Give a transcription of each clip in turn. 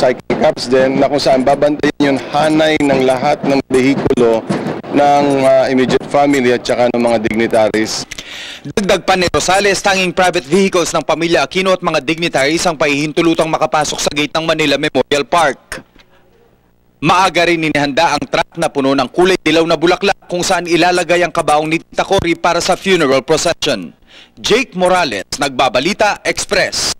cyclops din na kung saan babantayan yung hanay ng lahat ng behikulo ng immediate family at saka ng mga dignitaries. Dagdag pa ni Rosales, tanging private vehicles ng pamilya Aquino at mga dignitaries ang pahihintulutang makapasok sa gate ng Manila Memorial Park. Maaga rin inihanda ang truck na puno ng kulay dilaw na bulaklak kung saan ilalagay ang kabaong ni Tita Cory para sa funeral procession. Jake Morales, Nagbabalita Express.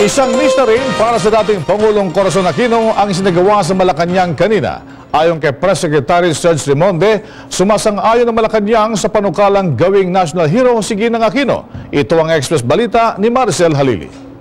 Isang misa rin para sa dating Pangulong Corazon Aquino ang isinagawa sa Malacanang kanina. Ayon kay Press Secretary Serge Remonde, sumasang-ayon ng Malacanang sa panukalang gawing national hero si Ginang Aquino. Ito ang Express Balita ni Maricel Halili.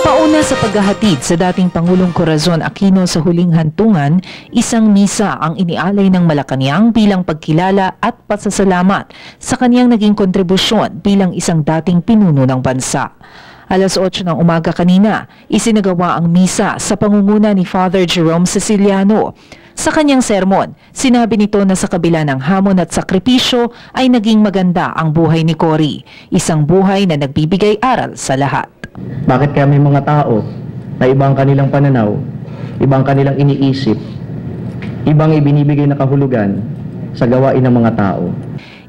Pauna sa paghahatid sa dating Pangulong Corazon Aquino sa huling hantungan, isang misa ang inialay ng Malacanang bilang pagkilala at pasasalamat sa kaniyang naging kontribusyon bilang isang dating pinuno ng bansa. Alas 8 ng umaga kanina, isinagawa ang misa sa pangunguna ni Father Jerome Ceciliano. Sa kanyang sermon, sinabi nito na sa kabila ng hamon at sakripisyo ay naging maganda ang buhay ni Cory, isang buhay na nagbibigay aral sa lahat. Bakit kaya may mga tao na ibang kanilang pananaw, ibang kanilang iniisip, ibang ibinibigay na kahulugan sa gawain ng mga tao?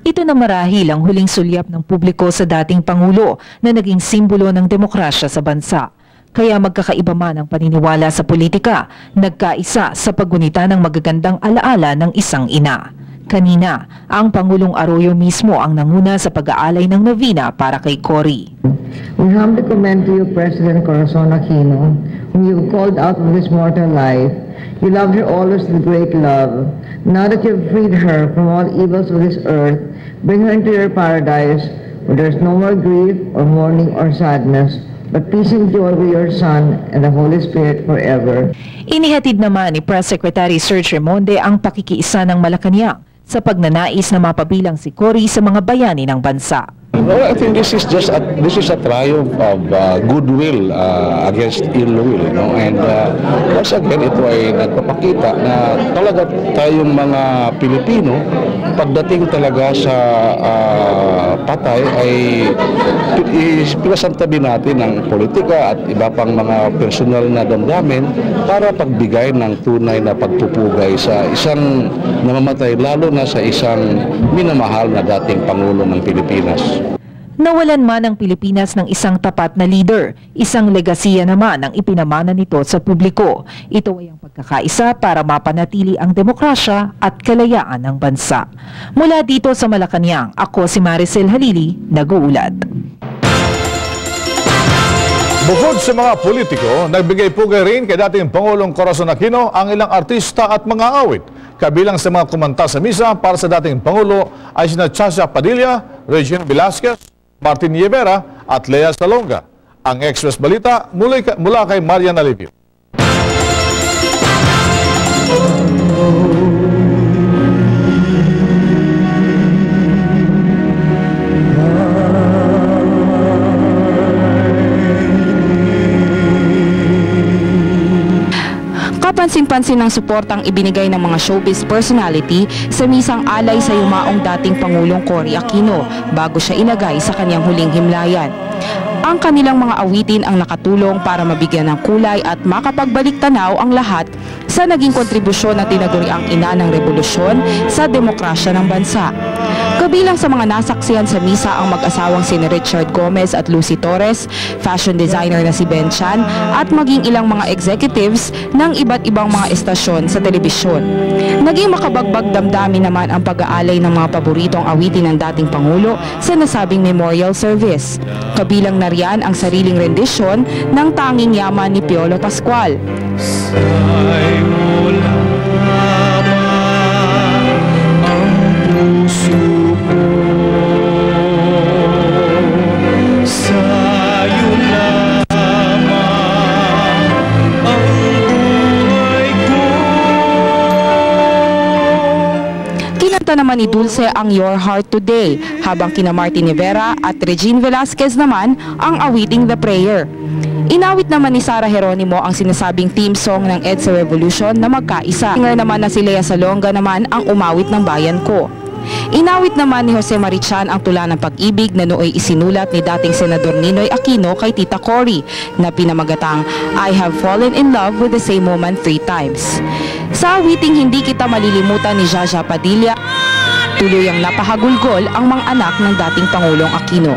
Ito na marahil ang huling sulyap ng publiko sa dating Pangulo na naging simbolo ng demokrasya sa bansa. Kaya magkakaiba man ang paniniwala sa politika, nagkaisa sa paggunita ng magagandang alaala ng isang ina. Kanina, ang Pangulong Arroyo mismo ang nanguna sa pag-aalay ng novena para kay Cory. We humbly commend to you President Corazon Aquino, whom you called out of this mortal life. You loved her always with great love. Now that you have freed her from all evils of this earth, bring her into your paradise, where there is no more grief or mourning or sadness, but peace and joy with your Son and the Holy Spirit forever. Inihatid naman ni Press Secretary Serge Remonde ang pakikiisa ng Malacanang sa pagnanais na mapabilang si Cory sa mga bayani ng bansa. Well, I think this is a triumph of goodwill against ill will, and once again ito ay nagpapakita na talaga tayong mga Pilipino pagdating talaga sa patay ay pinasantabi natin ng politika at iba pang mga personal na damdamin para pagbigay ng tunay na pagpupugay sa isang namamatay, lalo na sa isang minamahal na dating Pangulo ng Pilipinas. Nawalan man ang Pilipinas ng isang tapat na leader, isang legasiya naman ang ipinamana nito sa publiko. Ito ay ang pagkakaisa para mapanatili ang demokrasya at kalayaan ng bansa. Mula dito sa Malacanang, ako si Maricel Halili, nag-uulat. Bukod sa mga politiko, nagbigay pugay rin kay dating Pangulong Corazon Aquino ang ilang artista at mga awit. Kabilang sa mga kumanta sa misa para sa dating Pangulo ay sina Chacha Padilla, Regine Velasquez, Martin Rivera at Lea Salonga. Ang Express Balita mula kay Marian Alivio. Kapansin-pansin ng suportang ibinigay ng mga showbiz personality sa misang alay sa yumaong dating Pangulong Cory Aquino bago siya ilagay sa kanyang huling himlayan. Ang kanilang mga awitin ang nakatulong para mabigyan ng kulay at makapagbalik tanaw ang lahat sa naging kontribusyon na tinaguriang ina ng revolusyon sa demokrasya ng bansa. Kabilang sa mga nasaksihan sa misa ang mag-asawang sina Richard Gomez at Lucy Torres, fashion designer na si Ben Chan at maging ilang mga executives ng iba't ibang mga estasyon sa telebisyon. Naging makabagbag damdamin naman ang pag-aalay ng mga paboritong awitin ng dating Pangulo sa nasabing memorial service. Kabilang na riyan ang sariling rendisyon ng Tanging Yaman ni Piolo Pascual. Kinanta naman ni Dulce ang Your Heart Today, habang kina Martin Rivera at Regine Velasquez naman ang awiting The Prayer. Inawit naman ni Sara Geronimo ang sinasabing theme song ng EDSA Revolution na magkaisa. Singer naman na si Lea Salonga naman ang umawit ng Bayan Ko. Inawit naman ni Jose Marichan ang tula ng pag-ibig na nooy isinulat ni dating Senador Ninoy Aquino kay Tita Cory na pinamagatang I have fallen in love with the same woman 3 times. Sa awiting Hindi Kita Malilimutan ni Jaja Padilla, tuluyang napahagulgol ang mga anak ng dating Pangulong Aquino.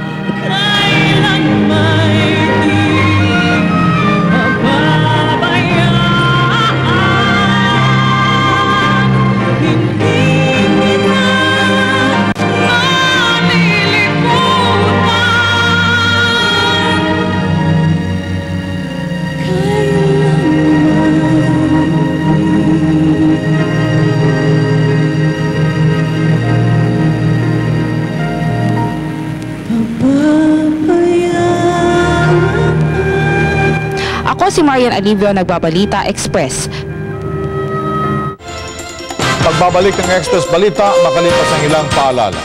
Ako si Marian Alivio, Nagbabalita Express. Pagbabalik ng Express Balita, makalipas ang ilang paalala.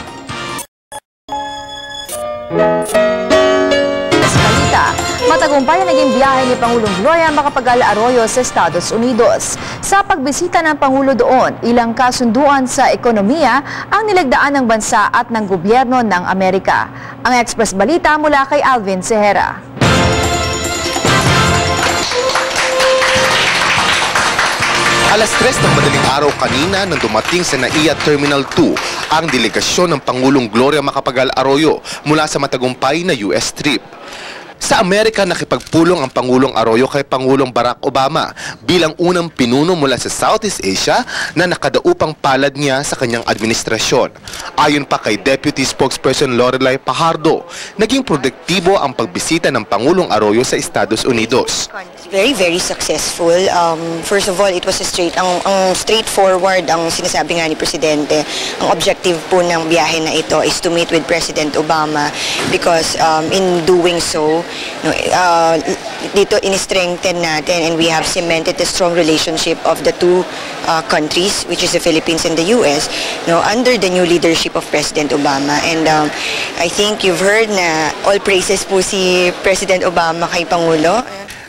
Balita, matagumpay na naging biyahe ni Pangulong Gloria Macapagal-Arroyo sa Estados Unidos. Sa pagbisita ng Pangulo doon, ilang kasunduan sa ekonomiya ang nilagdaan ng bansa at ng gobyerno ng Amerika. Ang Express Balita mula kay Alvin Sehera. Alas 3 ng madaling araw kanina nang dumating sa NAIA Terminal 2 ang delegasyon ng Pangulong Gloria Macapagal-Arroyo mula sa matagumpay na US trip. Sa Amerika, nakipagpulong ang Pangulong Arroyo kay Pangulong Barack Obama bilang unang pinuno mula sa Southeast Asia na nakadaupang palad niya sa kanyang administrasyon. Ayon pa kay Deputy Spokesperson Lorelai Pajardo, naging produktibo ang pagbisita ng Pangulong Arroyo sa Estados Unidos. Very successful. First of all, it was straightforward ang sinasabi nga ni Presidente. Ang objective po ng biyahe na ito is to meet with President Obama because in doing so, dito in-strengthen natin and we have cemented the strong relationship of the two countries, which is the Philippines and the US, under the new leadership of President Obama. And I think you've heard na all praises po si President Obama kay Pangulo.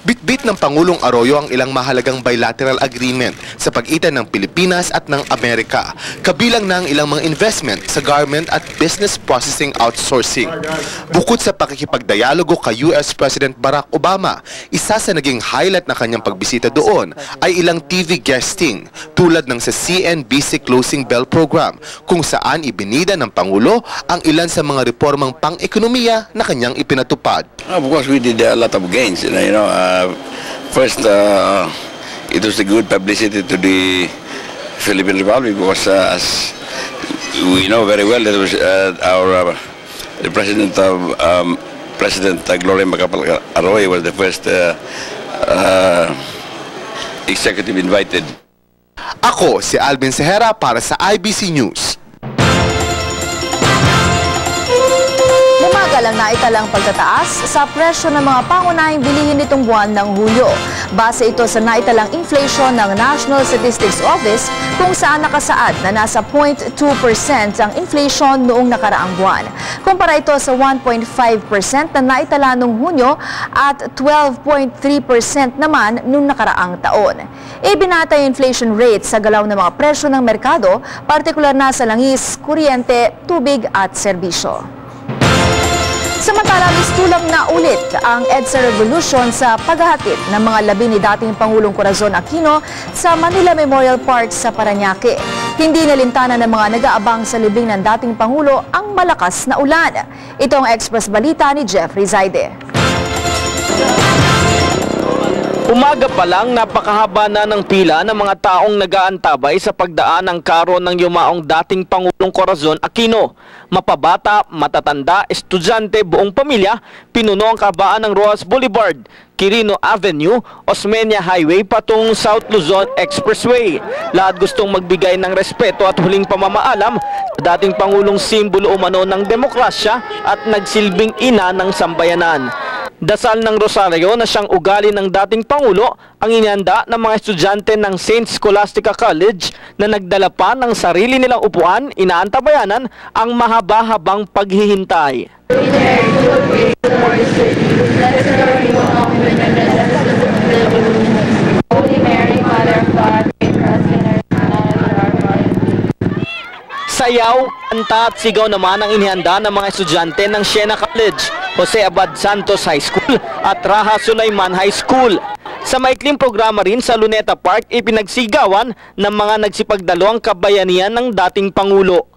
Bitbit ng Pangulong Arroyo ang ilang mahalagang bilateral agreement sa pagitan ng Pilipinas at ng Amerika, kabilang na ang ilang mga investment sa government at business processing outsourcing. Bukod sa pakikipagdialogo kay US President Barack Obama, isa sa naging highlight na kanyang pagbisita doon ay ilang TV guesting tulad ng sa CNBC Closing Bell program kung saan ibinida ng Pangulo ang ilan sa mga reformang pang-ekonomiya na kanyang ipinatupad. Of course, we did a lot of gains. First, it was a good publicity to the Philippine Republic because, as we know very well, that was the President Gloria Macapagal-Arroyo was the first executive invited. Ako si Alvin Sehera para sa IBC News. Bumagal ang naitalang pagtataas sa presyo ng mga pangunahing bilihin nitong buwan ng Hulyo. Base ito sa naitalang inflation ng National Statistics Office kung saan nakasaad na nasa 0.2% ang inflation noong nakaraang buwan. Kumpara ito sa 1.5% na naitala noong Hunyo at 12.3% naman noong nakaraang taon. Ibinata yung inflation rate sa galaw ng mga presyo ng merkado, partikular na sa langis, kuryente, tubig at serbisyo. Samantala, mistulang na ulit ang EDSA Revolution sa paghahatid ng mga labi ni dating Pangulong Corazon Aquino sa Manila Memorial Park sa Parañaque. Hindi nalintana ng mga nag-aabang sa libing ng dating Pangulo ang malakas na ulan. Ito ang Express Balita ni Jeffrey Zaide. Umaga pa lang, napakahaba na ng pila ng mga taong nag-aantabay sa pagdaan ng karo ng yumaong dating Pangulong Corazon Aquino. Mapabata, matatanda, estudyante, buong pamilya, pinuno ang kabaan ng Rojas Boulevard, Quirino Avenue, Osmeña Highway patungong South Luzon Expressway. Lahat gustong magbigay ng respeto at huling pamamaalam sa dating Pangulong simbolo umano ng demokrasya at nagsilbing ina ng sambayanan. Dasal ng Rosario na siyang ugali ng dating Pangulo ang inihanda ng mga estudyante ng St. Scholastica College na nagdala pa ng sarili nilang upuan, inaantabayanan ang mahaba-habang paghihintay. Sayaw, Kanta at sigaw naman ang inihanda ng mga estudyante ng Siena College, Jose Abad Santos High School at Raha Sulaiman High School. Sa maikling programa rin sa Luneta Park, ipinagsigawan ng mga nagsipagdalo ang kabayanihan ng dating Pangulo.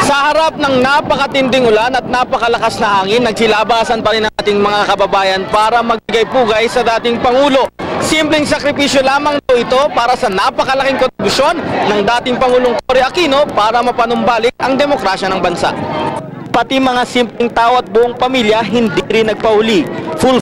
Sa harap ng napakatinding ulan at napakalakas na hangin, nagsilabasan pa rin ang ating mga kababayan para magbigay-pugay sa dating Pangulo. Simpleng sakripisyo lamang ito para sa napakalaking kontribusyon ng dating Pangulong Cory Aquino para mapanumbalik ang demokrasya ng bansa. Pati mga simpleng tao at buong pamilya hindi rin nagpahuli.